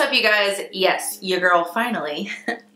up, you guys? Yes, your girl finally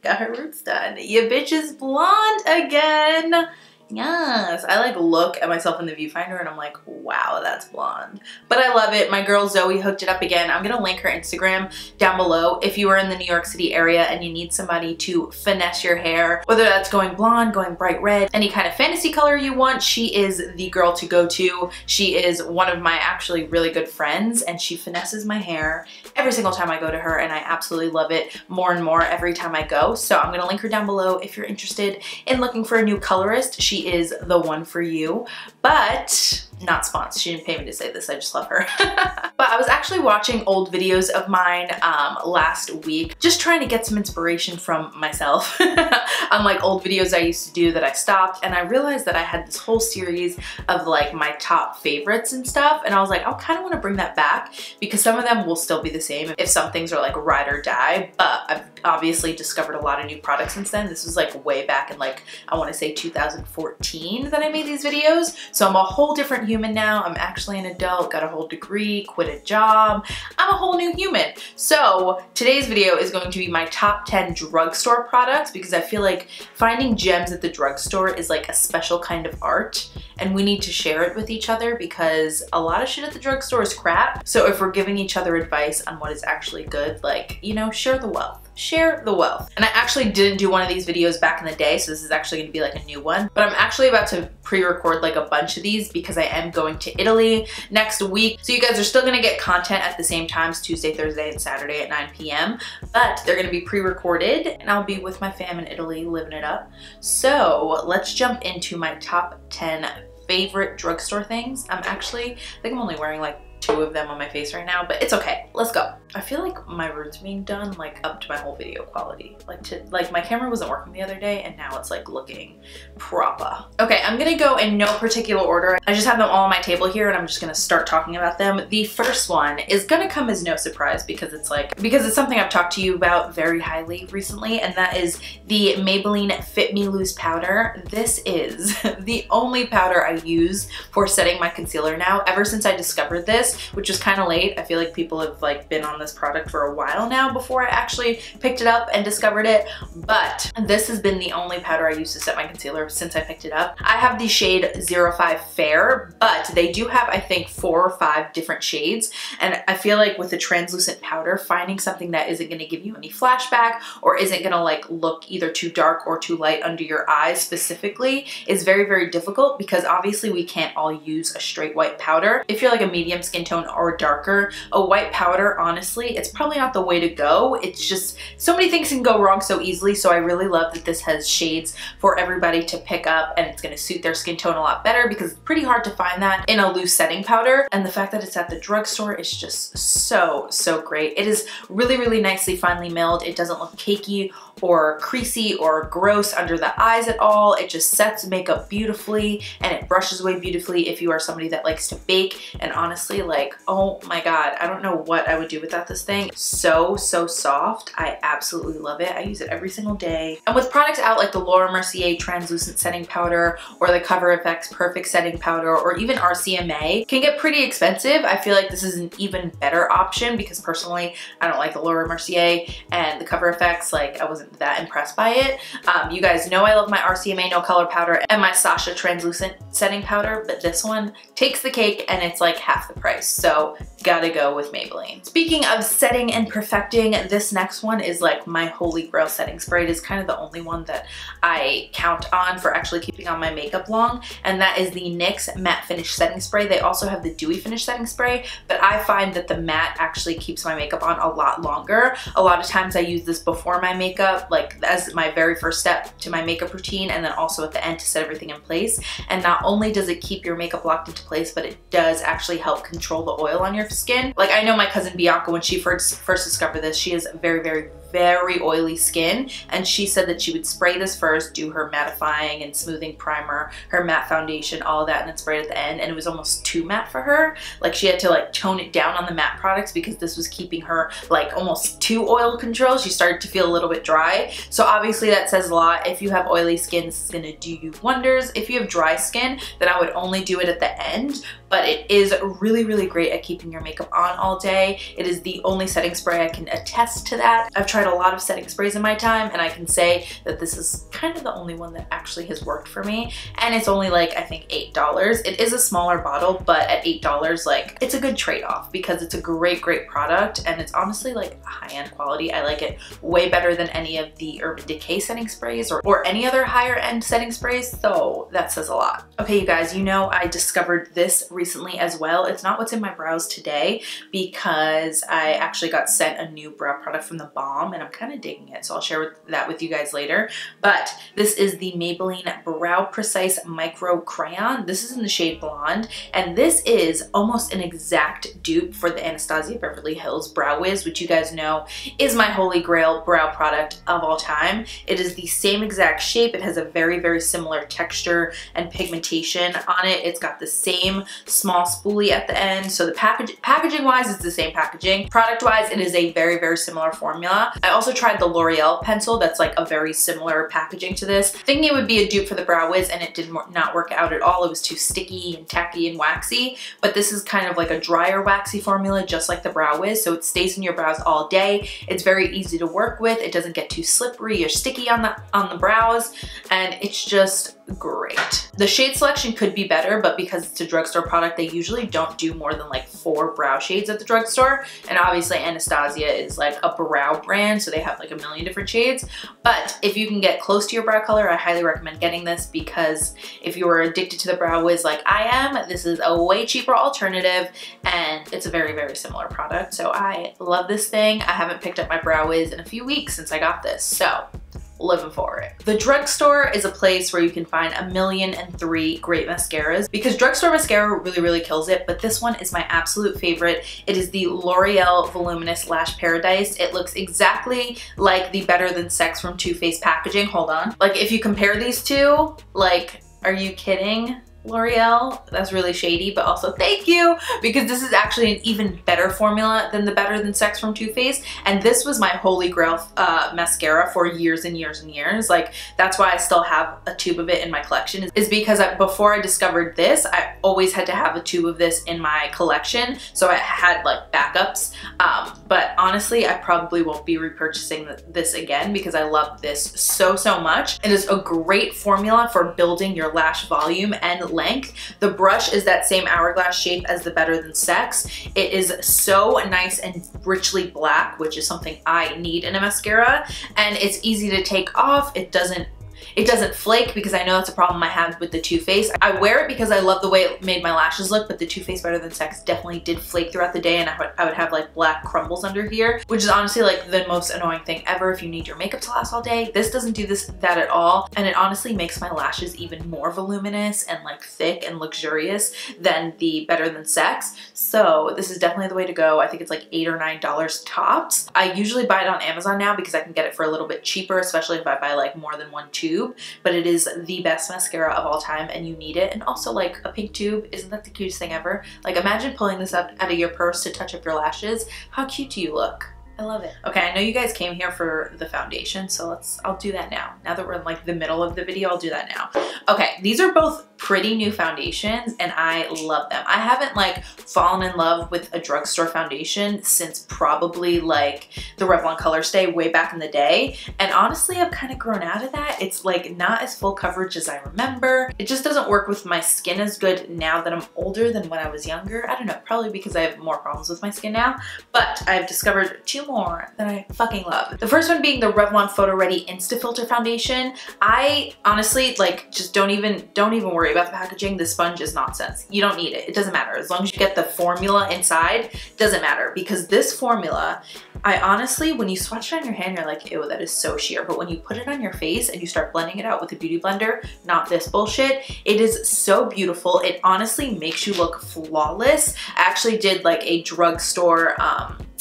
got her roots done. Your bitch is blonde again. Yes, I like look at myself in the viewfinder and I'm like, wow, that's blonde. But I love it. My girl Zoe hooked it up again. I'm gonna link her Instagram down below. If you are in the New York City area and you need somebody to finesse your hair, whether that's going blonde, going bright red, any kind of fantasy color you want, she is the girl to go to. She is one of my actually really good friends and she finesses my hair every single time I go to her, and I absolutely love it more and more every time I go. So I'm gonna link her down below if you're interested in looking for a new colorist. She is the one for you, but not sponsored. She didn't pay me to say this. I just love her. But I was actually watching old videos of mine last week, just trying to get some inspiration from myself on like old videos I used to do that I stopped, and I realized that I had this whole series of like my top favorites and stuff, and I was like, I kind of want to bring that back because some of them will still be the same if some things are like ride or die, but I've obviously discovered a lot of new products since then. This was like way back in like, I want to say 2014 that I made these videos. So I'm a whole different human now. I'm actually an adult, got a whole degree, quit a job. I'm a whole new human. So today's video is going to be my top 10 drugstore products because I feel like finding gems at the drugstore is like a special kind of art, and we need to share it with each other because a lot of shit at the drugstore is crap. So if we're giving each other advice on what is actually good, like, you know, share the wealth. Share the wealth. And I actually didn't do one of these videos back in the day, so this is actually gonna be like a new one. But I'm actually about to pre-record like a bunch of these because I am going to Italy next week. So you guys are still gonna get content at the same times, Tuesday, Thursday, and Saturday at 9 p.m. But they're gonna be pre-recorded and I'll be with my fam in Italy living it up. So let's jump into my top 10 favorite drugstore things. I think I'm only wearing like 2 of them on my face right now, but it's okay. Let's go. I feel like my roots being done like up to my whole video quality. Like my camera wasn't working the other day and now it's like looking proper. Okay, I'm gonna go in no particular order. I just have them all on my table here and I'm just gonna start talking about them. The first one is gonna come as no surprise because it's something I've talked to you about very highly recently, and that is the Maybelline Fit Me Loose powder. This is the only powder I use for setting my concealer now ever since I discovered this, which was kind of late. I feel like people have like been on this product for a while now before I actually picked it up and discovered it, but this has been the only powder I use to set my concealer since I picked it up. I have the shade 05 Fair, but they do have, I think, 4 or 5 different shades, and I feel like with a translucent powder, finding something that isn't going to give you any flashback or isn't going to like look either too dark or too light under your eyes specifically is very, very difficult because obviously we can't all use a straight white powder. If you're like a medium skin tone or darker, a white powder, honestly, it's probably not the way to go. It's just so many things can go wrong so easily, so I really love that this has shades for everybody to pick up and it's going to suit their skin tone a lot better because it's pretty hard to find that in a loose setting powder, and the fact that it's at the drugstore is just so great. It is really, really nicely finely milled. It doesn't look cakey or creasy or gross under the eyes at all. It just sets makeup beautifully and it brushes away beautifully if you are somebody that likes to bake. And honestly, like, oh my god, I don't know what I would do without this thing. So soft. I absolutely love it. I use it every single day. And with products out like the Laura Mercier translucent setting powder or the Cover FX perfect setting powder or even RCMA can get pretty expensive. I feel like this is an even better option because personally I don't like the Laura Mercier and the Cover FX. Like, I wasn't that impressed by it. You guys know I love my RCMA no color powder and my Sasha translucent setting powder, but this one takes the cake and it's like half the price. So gotta go with Maybelline. Speaking of setting and perfecting, this next one is like my holy grail setting spray. It is kind of the only one that I count on for actually keeping on my makeup long, and that is the NYX Matte Finish Setting Spray. They also have the Dewy Finish Setting Spray, but I find that the matte actually keeps my makeup on a lot longer. A lot of times I use this before my makeup, like as my very first step to my makeup routine, and then also at the end to set everything in place. And not only does it keep your makeup locked into place, but it does actually help control the oil on your skin. Like, I know my cousin Bianca, when she first discovered this, she has very oily skin, and she said that she would spray this first, do her mattifying and smoothing primer, her matte foundation, all of that, and then spray it at the end, and it was almost too matte for her. Like, she had to like tone it down on the matte products because this was keeping her like almost too oil control. She started to feel a little bit dry. So obviously that says a lot. If you have oily skin, this is gonna do you wonders. If you have dry skin, then I would only do it at the end. but it is really, really great at keeping your makeup on all day. It is the only setting spray. I can attest to that. I've tried a lot of setting sprays in my time, and I can say that this is kind of the only one that actually has worked for me. And it's only like, I think $8. It is a smaller bottle, but at $8, like, it's a good trade-off because it's a great, great product, and it's honestly like high-end quality. I like it way better than any of the Urban Decay setting sprays or any other higher end setting sprays, so that says a lot. Okay, you guys, you know I discovered this recently as well. It's not what's in my brows today because I actually got sent a new brow product from the Balm and I'm kind of digging it, so I'll share that with you guys later. But this is the Maybelline Brow Precise Micro Crayon. This is in the shade Blonde, and this is almost an exact dupe for the Anastasia Beverly Hills Brow Wiz, which you guys know is my holy grail brow product of all time. It is the same exact shape. It has a very, very similar texture and pigmentation on it. It's got the same small spoolie at the end. So the packaging wise, it's the same packaging. Product wise, it is a very, very similar formula. I also tried the L'Oreal pencil that's like a very similar packaging to this, thinking it would be a dupe for the Brow Wiz, and it did not work out at all. It was too sticky and tacky and waxy, but this is kind of like a drier waxy formula just like the Brow Wiz, so it stays in your brows all day. It's very easy to work with. It doesn't get too slippery or sticky on the brows, and it's just great. The shade selection could be better, but because it's a drugstore product, they usually don't do more than like 4 brow shades at the drugstore, and obviously Anastasia is like a brow brand, so they have like a million different shades. But if you can get close to your brow color, I highly recommend getting this, because if you are addicted to the Brow Wiz like I am, this is a way cheaper alternative, and it's a very, very similar product. So I love this thing. I haven't picked up my Brow Wiz in a few weeks since I got this, so living for it. The drugstore is a place where you can find 1,000,003 great mascaras, because drugstore mascara really, really kills it, but this one is my absolute favorite. It is the L'Oreal Voluminous Lash Paradise. It looks exactly like the Better Than Sex from Too Faced packaging. Hold on. Like, if you compare these two, like, are you kidding? L'Oreal, that's really shady, but also thank you, because this is actually an even better formula than the Better Than Sex from Too Faced, and this was my holy grail mascara for years and years and years. Like, that's why I still have a tube of it in my collection, is because before I discovered this, I always had to have a tube of this in my collection, so I had like backups, but honestly, I probably won't be repurchasing this again because I love this so, so much. It is a great formula for building your lash volume and length. The brush is that same hourglass shape as the Better Than Sex. It is so nice and richly black, which is something I need in a mascara, and it's easy to take off. It doesn't flake, because I know that's a problem I have with the Too Faced. I wear it because I love the way it made my lashes look, but the Too Faced Better Than Sex definitely did flake throughout the day, and I would have like black crumbles under here, which is honestly like the most annoying thing ever if you need your makeup to last all day. This doesn't do that at all, and it honestly makes my lashes even more voluminous and like thick and luxurious than the Better Than Sex. So this is definitely the way to go. I think it's like $8 or $9 tops. I usually buy it on Amazon now because I can get it for a little bit cheaper, especially if I buy like more than one tube. But it is the best mascara of all time, and you need it. And also, like, a pink tube, isn't that the cutest thing ever? Like, imagine pulling this out of your purse to touch up your lashes. How cute do you look? I love it. Okay, I know you guys came here for the foundation, so I'll do that now. Now that we're in like the middle of the video, I'll do that now. Okay, these are both pretty new foundations, and I love them. I haven't like fallen in love with a drugstore foundation since probably like the Revlon Color Stay way back in the day, and honestly I've kind of grown out of that. It's like not as full coverage as I remember. It just doesn't work with my skin as good now that I'm older than when I was younger. I don't know, probably because I have more problems with my skin now, but I've discovered 2 more that I fucking love. The first one being the Revlon Photo Ready Insta Filter Foundation. I honestly like just don't even worry about the packaging. The sponge is nonsense. You don't need it. It doesn't matter. As long as you get the formula inside, it doesn't matter, because this formula, I honestly, when you swatch it on your hand, you're like, ew, that is so sheer. But when you put it on your face and you start blending it out with a beauty blender, not this bullshit, it is so beautiful. It honestly makes you look flawless. I actually did like a drugstore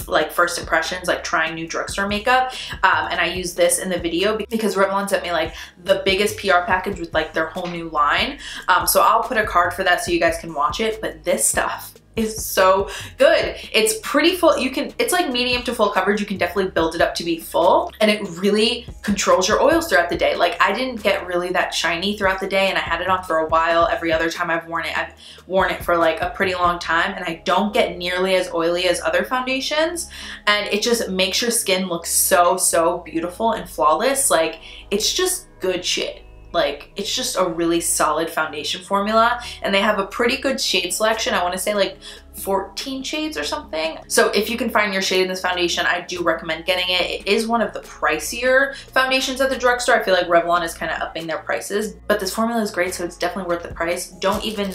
like first impressions, like trying new drugstore makeup, and I used this in the video because Revlon sent me like the biggest PR package with like their whole new line, so I'll put a card for that so you guys can watch it. But this stuff is so good. It's pretty full. It's like medium to full coverage. You can definitely build it up to be full, and it really controls your oils throughout the day. Like I didn't get really that shiny throughout the day, and I had it on for a while. Every other time I've worn it for like a pretty long time, and I don't get nearly as oily as other foundations, and it just makes your skin look so beautiful and flawless. Like it's just good shit. Like it's just a really solid foundation formula, and they have a pretty good shade selection. I want to say like 14 shades or something. So if you can find your shade in this foundation, I do recommend getting it. It is one of the pricier foundations at the drugstore. I feel like Revlon is kind of upping their prices, but this formula is great, so it's definitely worth the price. Don't even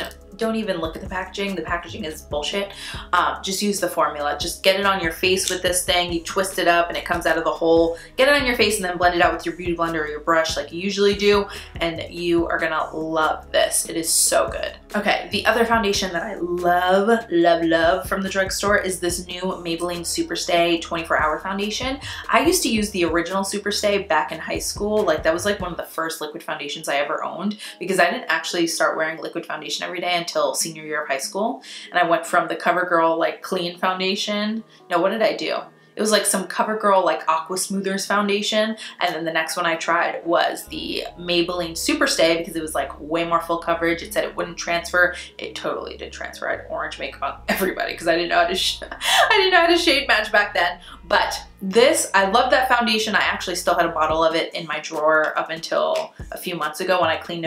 look at the packaging. The packaging is bullshit. Just use the formula. Just get it on your face with this thing. You twist it up and it comes out of the hole. Get it on your face and then blend it out with your beauty blender or your brush like you usually do, and you are gonna love this. It is so good. Okay, the other foundation that I love from the drugstore is this new Maybelline Superstay 24-hour foundation. I used to use the original Superstay back in high school. Like that was like one of the first liquid foundations I ever owned, because I didn't actually start wearing liquid foundation every day until senior year of high school. And I went from the CoverGirl like clean foundation. No, what did I do? It was like some CoverGirl like Aqua Smoothers foundation, and then the next one I tried was the Maybelline Superstay because it was like way more full coverage. It said it wouldn't transfer. It totally did transfer. I had orange makeup on everybody because I didn't know how to shade match back then. But this, I love that foundation. I actually still had a bottle of it in my drawer up until a few months ago when I cleaned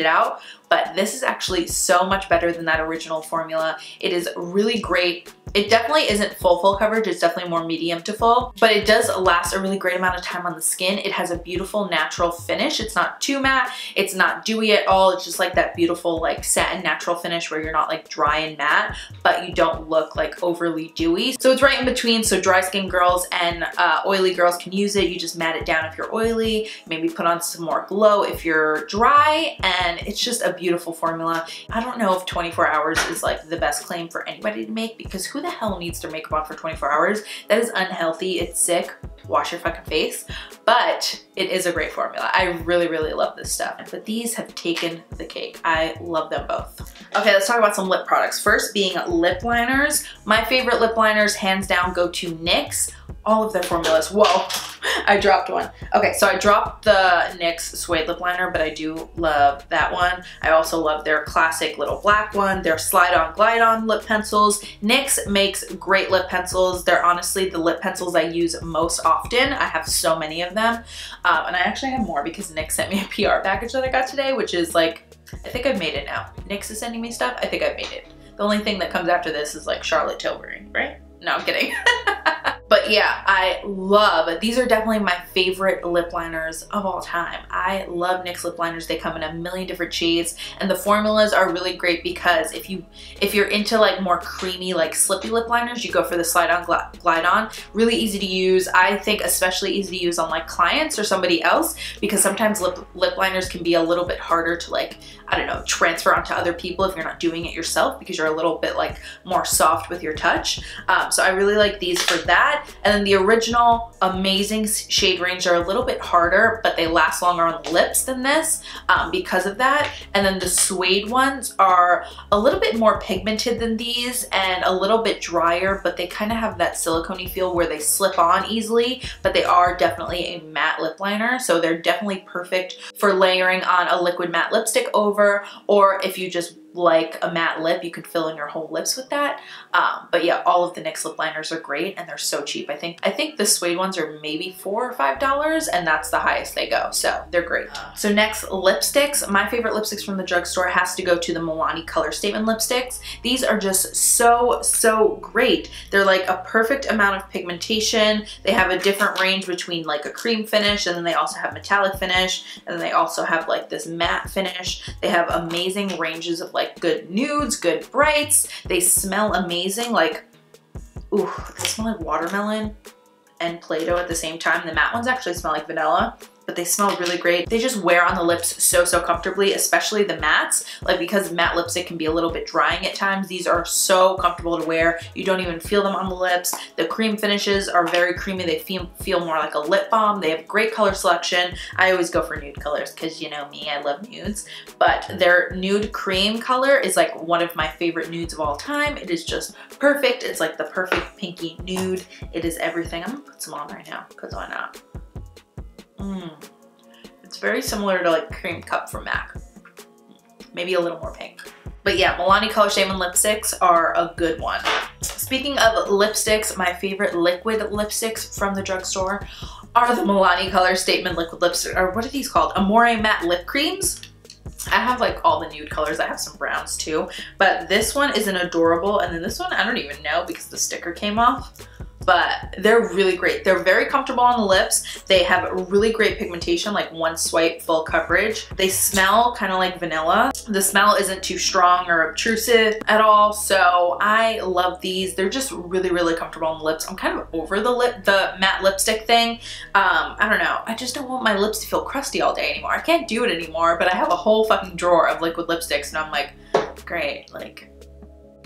it out. But this is actually so much better than that original formula. It is really great. It definitely isn't full coverage. It's definitely more medium to full, but it does last a really great amount of time on the skin. It has a beautiful natural finish. It's not too matte. It's not dewy at all. It's just like that beautiful like satin natural finish where you're not like dry and matte, but you don't look like overly dewy. So it's right in between. So dry skin girls and oily girls can use it. You just matte it down if you're oily, maybe put on some more glow if you're dry, and it's just a beautiful formula. I don't know if 24 hours is like the best claim for anybody to make, because who the hell needs their makeup on for 24 hours? That is unhealthy. It's sick. Wash your fucking face. But it is a great formula. I really love this stuff. But these have taken the cake. I love them both. Okay, let's talk about some lip products. First being lip liners. My favorite lip liners, hands down, go to NYX. All of their formulas. Whoa, I dropped one. Okay, so I dropped the NYX Suede Lip Liner, but I do love that one. I also love their classic little black one, their Slide On Glide On lip pencils. NYX makes great lip pencils. They're honestly the lip pencils I use most often. I have so many of them. And I actually have more because NYX sent me a PR package that I got today, which is like, I think I've made it now. NYX is sending me stuff. I think I've made it. The only thing that comes after this is like Charlotte Tilbury, right? No, I'm kidding. But yeah, I love, these are definitely my favorite lip liners of all time. I love NYX lip liners. They come in a million different shades, and the formulas are really great because if you're into like more creamy, like slippy lip liners, you go for the Slide On Glide On. Really easy to use. I think especially easy to use on like clients or somebody else, because sometimes lip liners can be a little bit harder to like, I don't know, transfer onto other people if you're not doing it yourself, because you're a little bit like more soft with your touch. So I really like these for that. And then the original amazing shade range are a little bit harder, but they last longer on the lips than this because of that. And then the suede ones are a little bit more pigmented than these and a little bit drier, but they kind of have that silicone-y feel where they slip on easily, but they are definitely a matte lip liner. So they're definitely perfect for layering on a liquid matte lipstick over, or if you just like a matte lip, you could fill in your whole lips with that. But yeah, all of the NYX lip liners are great, and they're so cheap. I think the suede ones are maybe $4 or $5, and that's the highest they go. So they're great. So next, lipsticks. My favorite lipsticks from the drugstore has to go to the Milani Color Statement lipsticks. These are just so great. They're like a perfect amount of pigmentation. They have a different range between like a cream finish, and then they also have metallic finish, and then they also have like this matte finish. They have amazing ranges of like good nudes, good brights. They smell amazing. Like, ooh, they smell like watermelon and Play-Doh at the same time. The matte ones actually smell like vanilla. but they smell really great. They just wear on the lips so comfortably, especially the mattes. Like, because matte lipstick can be a little bit drying at times, these are so comfortable to wear. You don't even feel them on the lips. The cream finishes are very creamy. They feel more like a lip balm. They have great color selection. I always go for nude colors because you know me, I love nudes. But their nude cream color is like one of my favorite nudes of all time. It is just perfect. It's like the perfect pinky nude. It is everything. I'm gonna put some on right now because why not? It's very similar to like Cream Cup from MAC. Maybe a little more pink. But yeah, Milani Color Statement lipsticks are a good one. Speaking of lipsticks, my favorite liquid lipsticks from the drugstore are the Milani Color Statement liquid lipstick, or what are these called? Amore Matte Lip Creams. I have like all the nude colors. I have some browns too, but this one is an adorable, and then this one I don't even know because the sticker came off. But they're really great. They're very comfortable on the lips. They have really great pigmentation, like one swipe full coverage. They smell kind of like vanilla. The smell isn't too strong or obtrusive at all, so I love these. They're just really comfortable on the lips. I'm kind of over the matte lipstick thing. I don't know. I just don't want my lips to feel crusty all day anymore. I can't do it anymore, but I have a whole fucking drawer of liquid lipsticks and I'm like, great, like,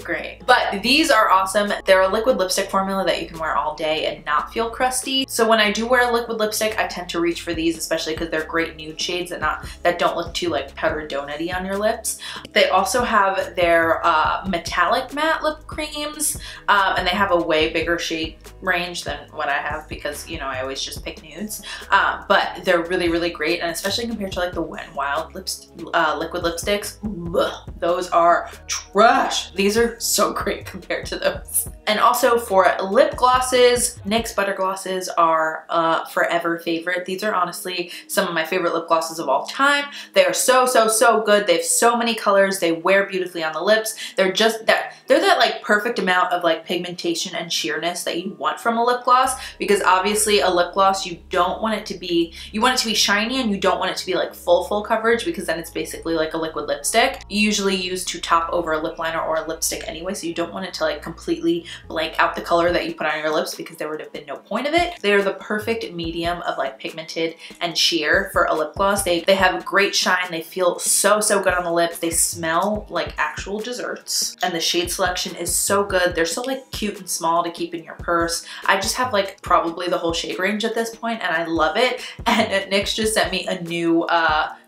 great. But these are awesome. They're a liquid lipstick formula that you can wear all day and not feel crusty. So when I do wear a liquid lipstick, I tend to reach for these, especially because they're great nude shades that don't look too like powdered donut-y on your lips. They also have their metallic matte lip creams, and they have a way bigger shade range than what I have because, you know, I always just pick nudes. But they're really great, and especially compared to like the Wet n Wild liquid lipsticks, those are trash. These are so great compared to those. And also for lip glosses, NYX Butter Glosses are a forever favorite. These are honestly some of my favorite lip glosses of all time. They are so good. They have so many colors. They wear beautifully on the lips. They're that like perfect amount of like pigmentation and sheerness that you want from a lip gloss, because obviously a lip gloss, you want it to be shiny, and you don't want it to be like full coverage, because then it's basically like a liquid lipstick. You usually use to top over a lip liner or a lipstick anyway, so you don't want it to like completely blank out the color that you put on your lips, because there would have been no point of it. They're the perfect medium of like pigmented and sheer for a lip gloss. They have great shine. They feel so good on the lips. They smell like actual desserts, and the shade selection is so good. They're so like cute and small to keep in your purse. I just have like probably the whole shade range at this point, and I love it. And NYX just sent me a new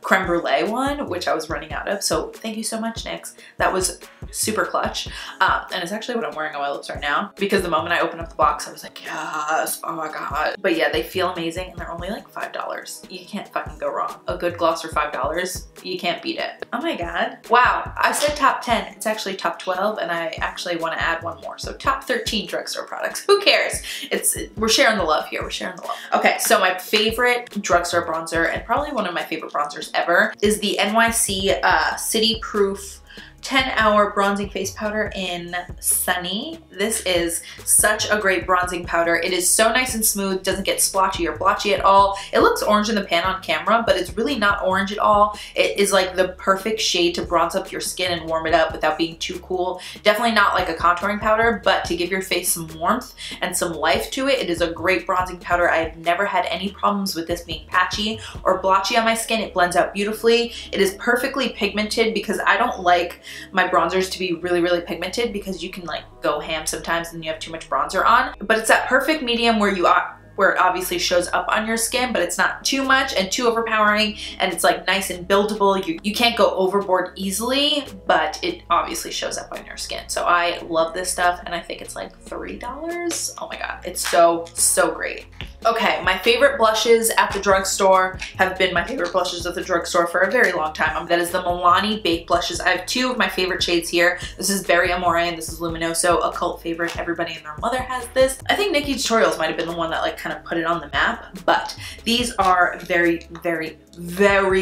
creme brulee one, which I was running out of, so thank you so much, NYX. That was super clutch. And it's actually what I'm wearing on my lips right now, because the moment I opened up the box, I was like, yes, oh my god. But yeah, they feel amazing, and they're only like $5. You can't fucking go wrong. A good gloss for $5, you can't beat it. Oh my god. Wow, I said top 10. It's actually top 12, and I actually want to add one more. So top 13 drugstore products. Who cares? We're sharing the love here. We're sharing the love. Okay, so my favorite drugstore bronzer, and probably one of my favorite bronzers ever, is the NYC City Proof 10-hour bronzing face powder in Sunny. This is such a great bronzing powder. It is so nice and smooth, doesn't get splotchy or blotchy at all. It looks orange in the pan on camera, but it's really not orange at all. It is like the perfect shade to bronze up your skin and warm it up without being too cool. Definitely not like a contouring powder, but to give your face some warmth and some life to it, it is a great bronzing powder. I have never had any problems with this being patchy or blotchy on my skin. It blends out beautifully. It is perfectly pigmented, because I don't like my bronzers to be really pigmented, because you can like go ham sometimes and you have too much bronzer on. But it's that perfect medium where it obviously shows up on your skin, but it's not too much and too overpowering, and it's like nice and buildable. You can't go overboard easily, but it obviously shows up on your skin. So I love this stuff, and I think it's like $3. Oh my god, it's so great. Okay, my favorite blushes at the drugstore have been my favorite blushes at the drugstore for a very long time. That is the Milani Baked Blushes. I have two of my favorite shades here. This is Berry Amore and this is Luminoso, a cult favorite. Everybody and their mother has this. I think Nikki Tutorials might have been the one that like kind of put it on the map, but these are very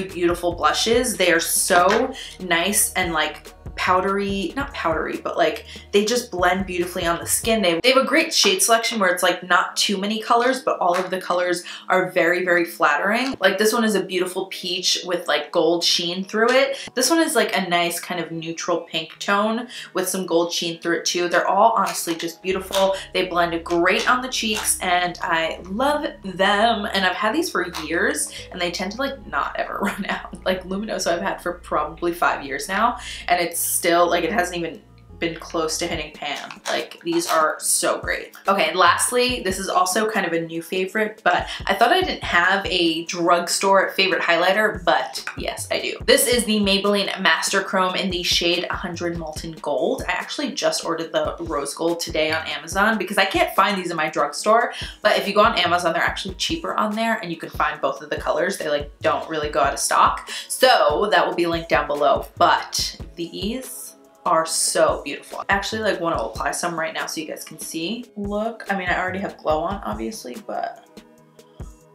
beautiful blushes. They are so nice and like powdery, not powdery, but like they just blend beautifully on the skin. They have a great shade selection where it's like not too many colors, but all of the colors are very, very flattering. Like this one is a beautiful peach with like gold sheen through it. This one is like a nice kind of neutral pink tone with some gold sheen through it too. They're all honestly just beautiful. They blend great on the cheeks and I love them. And I've had these for years and they tend to like not ever run out. Like Luminoso I've had for probably 5 years now and it's still like, it hasn't even been close to hitting pan. Like these are so great. Okay, lastly, this is also kind of a new favorite, but I thought I didn't have a drugstore favorite highlighter, but yes, I do. This is the Maybelline Master Chrome in the shade 100 Molten Gold. I actually just ordered the Rose Gold today on Amazon because I can't find these in my drugstore, but if you go on Amazon, they're actually cheaper on there and you can find both of the colors. They like don't really go out of stock. So that will be linked down below, but these are so beautiful. I actually like want to apply some right now so you guys can see. Look, I mean, I already have glow on obviously, but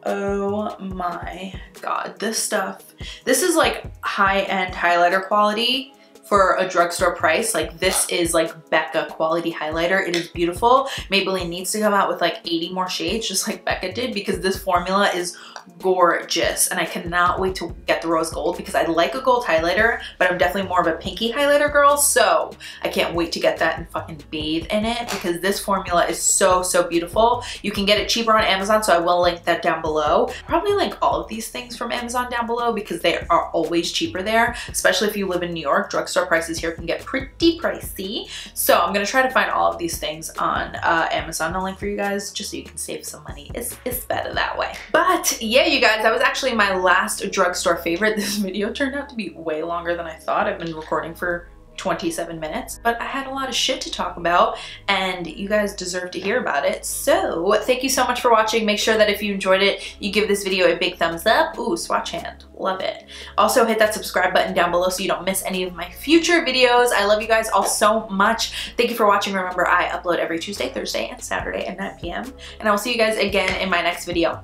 oh my God, this stuff, this is like high-end highlighter quality for a drugstore price. Like this is like Becca quality highlighter. It is beautiful. Maybelline needs to come out with like 80 more shades just like Becca did because this formula is gorgeous and I cannot wait to get the rose gold because I like a gold highlighter, but I'm definitely more of a pinky highlighter girl, so I can't wait to get that and fucking bathe in it because this formula is so, so beautiful. You can get it cheaper on Amazon, so I will link that down below. I'll probably link all of these things from Amazon down below because they are always cheaper there, especially if you live in New York. Drugstore prices here can get pretty pricey, so I'm gonna try to find all of these things on Amazon. I'll link for you guys just so you can save some money. It's better that way. But yeah, you guys, that was actually my last drugstore favorite. This video turned out to be way longer than I thought. I've been recording for 27 minutes, but I had a lot of shit to talk about and you guys deserve to hear about it. So thank you so much for watching. Make sure that if you enjoyed it, you give this video a big thumbs up. Ooh, swatch hand, love it. Also hit that subscribe button down below so you don't miss any of my future videos. I love you guys all so much. Thank you for watching. Remember, I upload every Tuesday, Thursday, and Saturday at 9 p.m. and I will see you guys again in my next video.